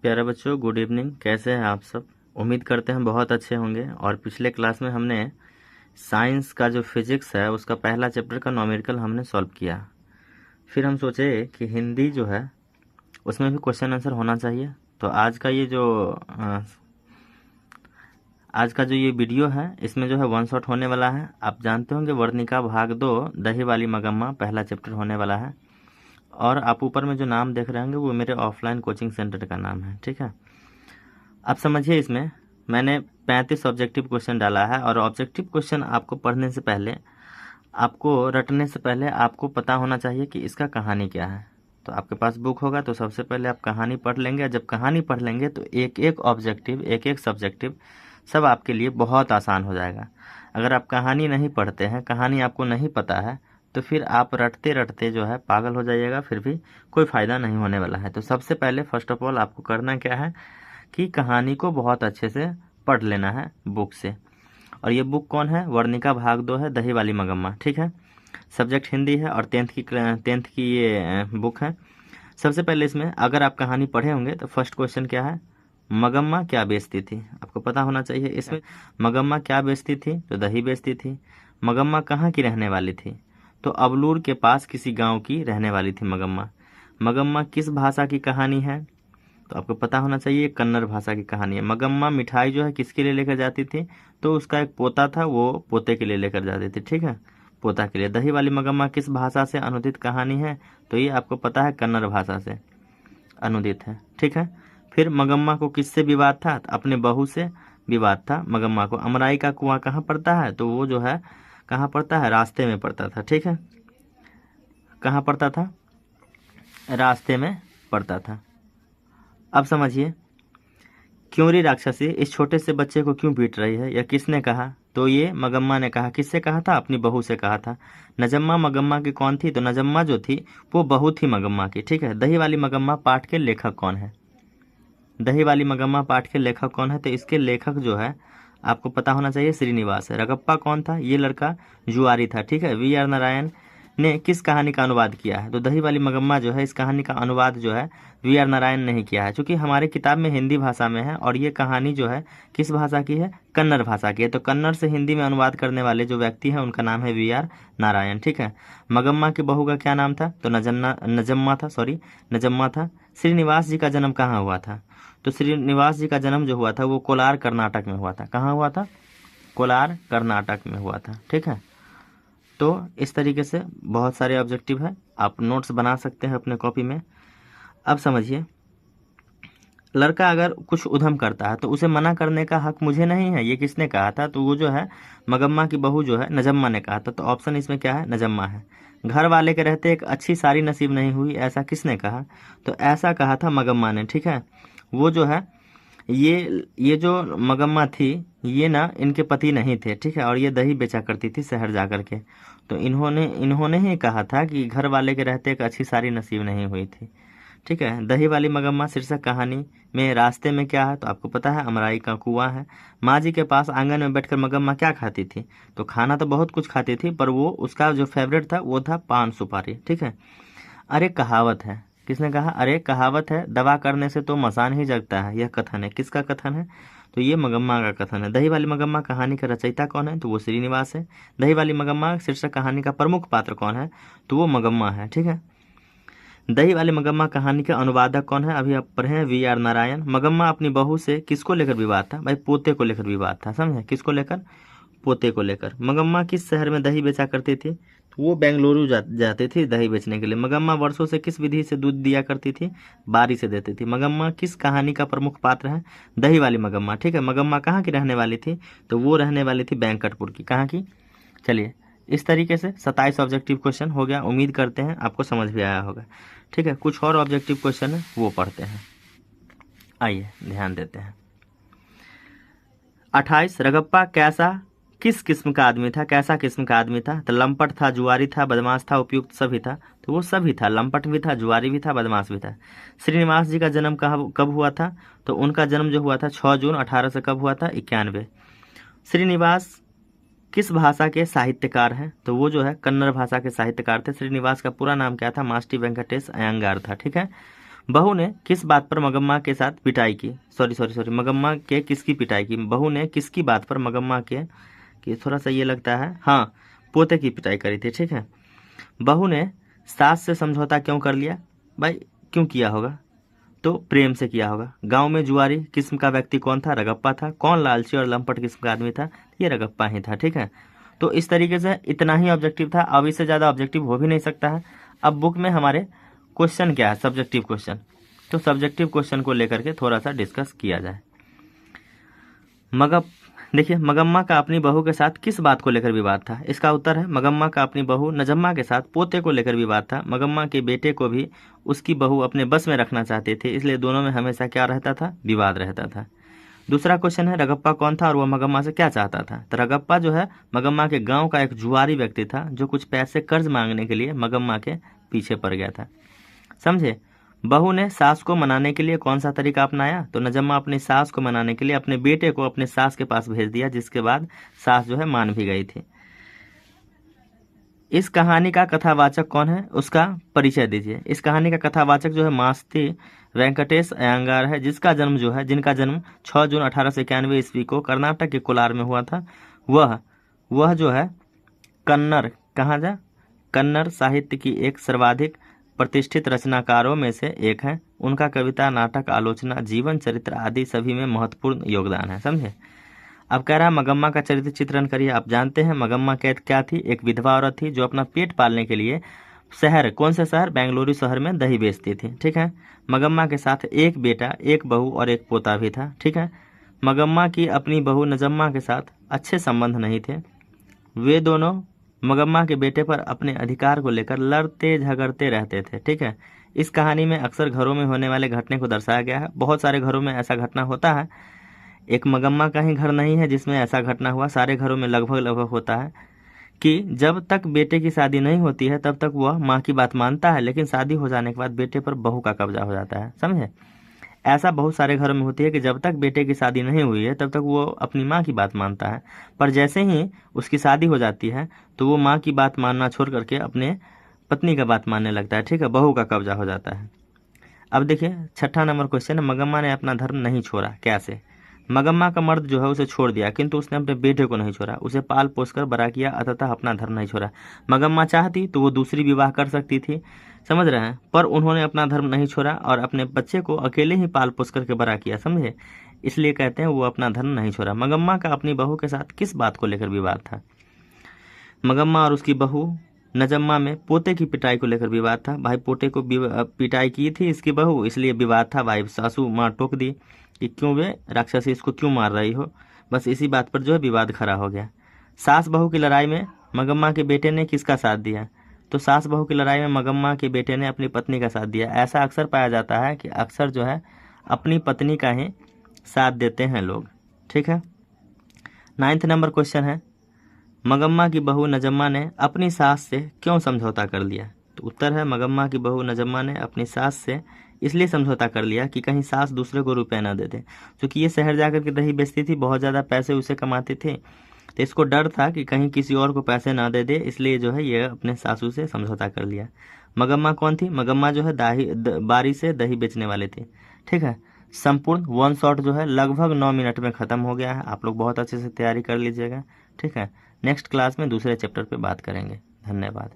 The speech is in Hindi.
प्यारे बच्चों, गुड इवनिंग। कैसे हैं आप सब? उम्मीद करते हैं बहुत अच्छे होंगे। और पिछले क्लास में हमने साइंस का जो फिजिक्स है उसका पहला चैप्टर का न्यूमेरिकल हमने सॉल्व किया। फिर हम सोचे कि हिंदी जो है उसमें भी क्वेश्चन आंसर होना चाहिए। तो आज का जो ये वीडियो है इसमें जो है वन शॉट होने वाला है। आप जानते होंगे वर्णिका भाग 2 दही वाली मगम्मा पहला चैप्टर होने वाला है। और आप ऊपर में जो नाम देख रहे होंगे वो मेरे ऑफलाइन कोचिंग सेंटर का नाम है, ठीक है। अब समझिए, इसमें मैंने 35 ऑब्जेक्टिव क्वेश्चन डाला है। और ऑब्जेक्टिव क्वेश्चन आपको पढ़ने से पहले, आपको रटने से पहले आपको पता होना चाहिए कि इसका कहानी क्या है। तो आपके पास बुक होगा तो सबसे पहले आप कहानी पढ़ लेंगे। जब कहानी पढ़ लेंगे तो एक एक ऑब्जेक्टिव, एक एक सब्जेक्टिव सब आपके लिए बहुत आसान हो जाएगा। अगर आप कहानी नहीं पढ़ते हैं, कहानी आपको नहीं पता है, तो फिर आप रटते रटते जो है पागल हो जाइएगा, फिर भी कोई फ़ायदा नहीं होने वाला है। तो सबसे पहले फर्स्ट ऑफ ऑल आपको करना क्या है कि कहानी को बहुत अच्छे से पढ़ लेना है बुक से। और ये बुक कौन है? वर्णिका भाग 2 है, दही वाली मगम्मा, ठीक है। सब्जेक्ट हिंदी है और टेंथ की ये बुक है। सबसे पहले इसमें अगर आप कहानी पढ़े होंगे तो फर्स्ट क्वेश्चन क्या है? मगम्मा क्या बेचती थी? आपको पता होना चाहिए। इसमें मगम्मा क्या बेचती थी? तो दही बेचती थी। मगम्मा कहाँ की रहने वाली थी? तो अबलूर के पास किसी गांव की रहने वाली थी मगम्मा। मगम्मा किस भाषा की कहानी है? तो आपको पता होना चाहिए कन्नड़ भाषा की कहानी है। मगम्मा मिठाई जो है किसके लिए लेकर जाती थी? तो उसका एक पोता था, वो पोते के लिए लेकर जाती थी, ठीक है, पोता के लिए। दही वाली मगम्मा किस भाषा से अनुदित कहानी है? तो ये आपको पता है कन्नड़ भाषा से अनुदित है, ठीक है। फिर मगम्मा को किससे विवाद था? तो अपने बहू से विवाद था मगम्मा को। अमराई का कुआं कहाँ पड़ता है? तो वो जो है कहाँ पड़ता है? रास्ते में पड़ता था, ठीक है। कहाँ पड़ता था? रास्ते में पड़ता था। अब समझिए, क्योंरी राक्षसी इस छोटे से बच्चे को क्यों पीट रही है? यह किसने कहा? तो ये मगम्मा ने कहा। किससे कहा था? अपनी बहू से कहा था। नजम्मा मगम्मा की कौन थी? तो नजम्मा जो थी वो बहू थी मगम्मा की, ठीक है। दही वाली मगम्मा पाठ के लेखक कौन है? दही वाली मगम्मा पाठ के लेखक कौन है? तो इसके लेखक जो है आपको पता होना चाहिए श्रीनिवास है। रगप्पा कौन था? ये लड़का जुआरी था, ठीक है। वी आर नारायण ने किस कहानी का अनुवाद किया है? तो दही वाली मगम्मा जो है इस कहानी का अनुवाद जो है वी आर नारायण नहीं किया है, क्योंकि हमारे किताब में हिंदी भाषा में है। और ये कहानी जो है किस भाषा की है? कन्नड़ भाषा की है। तो कन्नड़ से हिंदी में अनुवाद करने वाले जो व्यक्ति हैं उनका नाम है वी आर नारायण, ठीक है। मगम्मा की बहू का क्या नाम था? तो नजम्मा था। श्रीनिवास जी का जन्म कहाँ हुआ था? तो श्रीनिवास जी का जन्म जो हुआ था वो कोलार कर्नाटक में हुआ था। कहाँ हुआ था? कोलार कर्नाटक में हुआ था, ठीक है। तो इस तरीके से बहुत सारे ऑब्जेक्टिव है, आप नोट्स बना सकते हैं अपने कॉपी में। अब समझिए, लड़का अगर कुछ उधम करता है तो उसे मना करने का हक मुझे नहीं है। ये किसने कहा था? तो वो जो है मगम्मा की बहू जो है नजम्मा ने कहा था। तो ऑप्शन इसमें क्या है? नजम्मा है। घर वाले के रहते एक अच्छी सारी नसीब नहीं हुई, ऐसा किसने कहा? तो ऐसा कहा था मगम्मा ने, ठीक है। वो जो है ये जो मगम्मा थी ये ना इनके पति नहीं थे, ठीक है। और ये दही बेचा करती थी शहर जा कर के। तो इन्होंने ही कहा था कि घर वाले के रहते एक अच्छी सारी नसीब नहीं हुई थी, ठीक है। दही वाली मगम्मा शीर्षक कहानी में रास्ते में क्या है? तो आपको पता है अमराई का कुआं है। माँ जी के पास आंगन में बैठकर मगम्मा क्या खाती थी? तो खाना तो बहुत कुछ खाती थी, पर वो उसका जो फेवरेट था वो था पान सुपारी, ठीक है। अरे कहावत है, किसने कहा? अरे कहावत है, दवा करने से तो मसान ही जगता है। यह कथन है, किसका कथन है? तो ये मगम्मा का कथन है। दही वाली मगम्मा कहानी का रचयिता कौन है? तो वो श्रीनिवास है। दही वाली मगम्मा शीर्षक कहानी का प्रमुख पात्र कौन है? तो वो मगम्मा है, ठीक है। दही वाली मगम्मा कहानी के अनुवादक कौन है? अभी आप पढ़े हैं वी आर नारायण। मगम्मा अपनी बहू से किसको लेकर विवाद था? भाई पोते को लेकर विवाद था, समझे? किसको लेकर? पोते को लेकर। मगम्मा किस शहर में दही बेचा करती थी? तो वो बेंगलुरु जाती थी दही बेचने के लिए। मगम्मा वर्षों से किस विधि से दूध दिया करती थी? बारी से देती थी। मगम्मा किस कहानी का प्रमुख पात्र है? दही वाली मगम्मा, ठीक है। मगम्मा कहाँ की रहने वाली थी? तो वो रहने वाली थी बैंकटपुर की। कहाँ की? चलिए, इस तरीके से 27 ऑब्जेक्टिव क्वेश्चन हो गया। उम्मीद करते हैं आपको समझ भी आया होगा, ठीक है। कुछ और ऑब्जेक्टिव क्वेश्चन है वो पढ़ते हैं, आइए ध्यान देते हैं। 28 रगप्पा किस किस्म का आदमी था? कैसा किस्म का आदमी था? तो लंपट था, जुआरी था, बदमाश था, उपयुक्त सभी था। तो वो सभी था, लंपट भी था, जुआरी भी था, बदमाश भी था। श्रीनिवास जी का जन्म कब हुआ था? तो उनका जन्म जो हुआ था 6 जून 1800 कब हुआ था? 91। श्रीनिवास किस भाषा के साहित्यकार हैं? तो वो जो है कन्नड़ भाषा के साहित्यकार थे। श्रीनिवास का पूरा नाम क्या था? मास्टी वेंकटेश अयंगार था, ठीक है। बहू ने किस बात पर मगम्मा के साथ पिटाई की, सॉरी मगम्मा के किसकी पिटाई की, बहू ने किसकी बात पर मगम्मा के, कि थोड़ा सा ये लगता है, हाँ, पोते की पिटाई करी थी, ठीक है। बहू ने सास से समझौता क्यों कर लिया, भाई क्यों किया होगा, तो प्रेम से किया होगा। गांव में जुआरी किस्म का व्यक्ति कौन था, रगप्पा था। कौन लालची और लंपट किस्म का आदमी था, ये रगप्पा ही था, ठीक है। तो इस तरीके से इतना ही ऑब्जेक्टिव था, अब इससे ज़्यादा ऑब्जेक्टिव हो भी नहीं सकता है। अब बुक में हमारे क्वेश्चन क्या है, सब्जेक्टिव क्वेश्चन, तो सब्जेक्टिव क्वेश्चन को लेकर के थोड़ा सा डिस्कस किया जाए। देखिए, मगम्मा का अपनी बहू के साथ किस बात को लेकर विवाद था, इसका उत्तर है मगम्मा का अपनी बहू नजम्मा के साथ पोते को लेकर विवाद था। मगम्मा के बेटे को भी उसकी बहू अपने बस में रखना चाहते थे, इसलिए दोनों में हमेशा क्या रहता था, विवाद रहता था। दूसरा क्वेश्चन है, रगप्पा कौन था और वह मगम्मा से क्या चाहता था। तो रगप्पा जो है मगम्मा के गांव का एक जुआरी व्यक्ति था, जो कुछ पैसे कर्ज मांगने के लिए मगम्मा के पीछे पड़ गया था, समझे। बहू ने सास को मनाने के लिए कौन सा तरीका अपनाया, तो नजम्मा अपनी सास को मनाने के लिए अपने बेटे को अपने सास के पास भेज दिया, जिसके बाद सास जो है मान भी गई थी। इस कहानी का कथावाचक कौन है, उसका परिचय दीजिए। इस कहानी का कथावाचक जो है मास्ती वेंकटेश अयंगार है, जिनका जन्म 6 जून 1891 ईस्वी को कर्नाटक के कोलार में हुआ था। वह जो है कन्नड़ साहित्य की एक सर्वाधिक प्रतिष्ठित रचनाकारों में से एक है। उनका कविता, नाटक, आलोचना, जीवन चरित्र आदि सभी में महत्वपूर्ण योगदान है, समझे। अब कह रहा है मगम्मा का चरित्र चित्रण करिए। आप जानते हैं मगम्मा क्या थी, एक विधवा औरत थी जो अपना पेट पालने के लिए कौन से शहर, बेंगलुरु शहर में दही बेचती थी, ठीक है। मगम्मा के साथ एक बेटा, एक बहू और एक पोता भी था, ठीक है। मगम्मा की अपनी बहू नजम्मा के साथ अच्छे संबंध नहीं थे। वे दोनों मगम्मा के बेटे पर अपने अधिकार को लेकर लड़ते झगड़ते रहते थे, ठीक है। इस कहानी में अक्सर घरों में होने वाले घटने को दर्शाया गया है। बहुत सारे घरों में ऐसा घटना होता है, एक मगम्मा का ही घर नहीं है जिसमें ऐसा घटना हुआ, सारे घरों में लगभग होता है कि जब तक बेटे की शादी नहीं होती है तब तक वह माँ की बात मानता है, लेकिन शादी हो जाने के बाद बेटे पर बहू का कब्जा हो जाता है, समझे। ऐसा बहुत सारे घरों में होती है कि जब तक बेटे की शादी नहीं हुई है तब तक वो अपनी माँ की बात मानता है, पर जैसे ही उसकी शादी हो जाती है तो वो माँ की बात मानना छोड़ करके अपने पत्नी का बात मानने लगता है, ठीक है, बहू का कब्जा हो जाता है। अब देखिए 6ठा नंबर क्वेश्चन है, मगम्मा ने अपना धर्म नहीं छोड़ा, कैसे। मगम्मा का मर्द जो है उसे छोड़ दिया, किंतु उसने अपने बेटे को नहीं छोड़ा, उसे पाल पोस कर बड़ा किया, अतः अपना धर्म नहीं छोड़ा। मगम्मा चाहती तो वो दूसरी विवाह कर सकती थी, समझ रहे हैं, पर उन्होंने अपना धर्म नहीं छोड़ा और अपने बच्चे को अकेले ही पाल पोस करके बड़ा किया, समझे, इसलिए कहते हैं वो अपना धर्म नहीं छोड़ा। मगम्मा का अपनी बहू के साथ किस बात को लेकर विवाद था, मगम्मा और उसकी बहू नजम्मा में पोते की पिटाई को लेकर विवाद था। भाई पोते को पिटाई की थी इसकी बहू, इसलिए विवाद था। भाई सासू माँ टोक दी कि क्यों वे राक्षसी इसको क्यों मार रही हो, बस इसी बात पर जो है विवाद खड़ा हो गया। सास बहू की लड़ाई में मगम्मा के बेटे ने किसका साथ दिया, तो सास बहू की लड़ाई में मगम्मा के बेटे ने अपनी पत्नी का साथ दिया। ऐसा अक्सर पाया जाता है कि अक्सर जो है अपनी पत्नी का ही साथ देते हैं लोग, ठीक है। 9th नंबर क्वेश्चन है, मगम्मा की बहू नजम्मा ने अपनी सास से क्यों समझौता कर लिया, तो उत्तर है मगम्मा की बहू नजम्मा ने अपनी सास से इसलिए समझौता कर लिया कि कहीं सास दूसरे को रुपए ना दे दे, क्योंकि ये शहर जाकर के दही बेचती थी, बहुत ज़्यादा पैसे उसे कमाती थी, तो इसको डर था कि कहीं किसी और को पैसे ना दे दे, इसलिए जो है ये अपने सासू से समझौता कर लिया। मगम्मा कौन थी, मगम्मा जो है बारी से दही बेचने वाले थे, ठीक है। संपूर्ण 1 शॉट जो है लगभग 9 मिनट में ख़त्म हो गया है, आप लोग बहुत अच्छे से तैयारी कर लीजिएगा, ठीक है। नेक्स्ट क्लास में दूसरे चैप्टर पे बात करेंगे। धन्यवाद।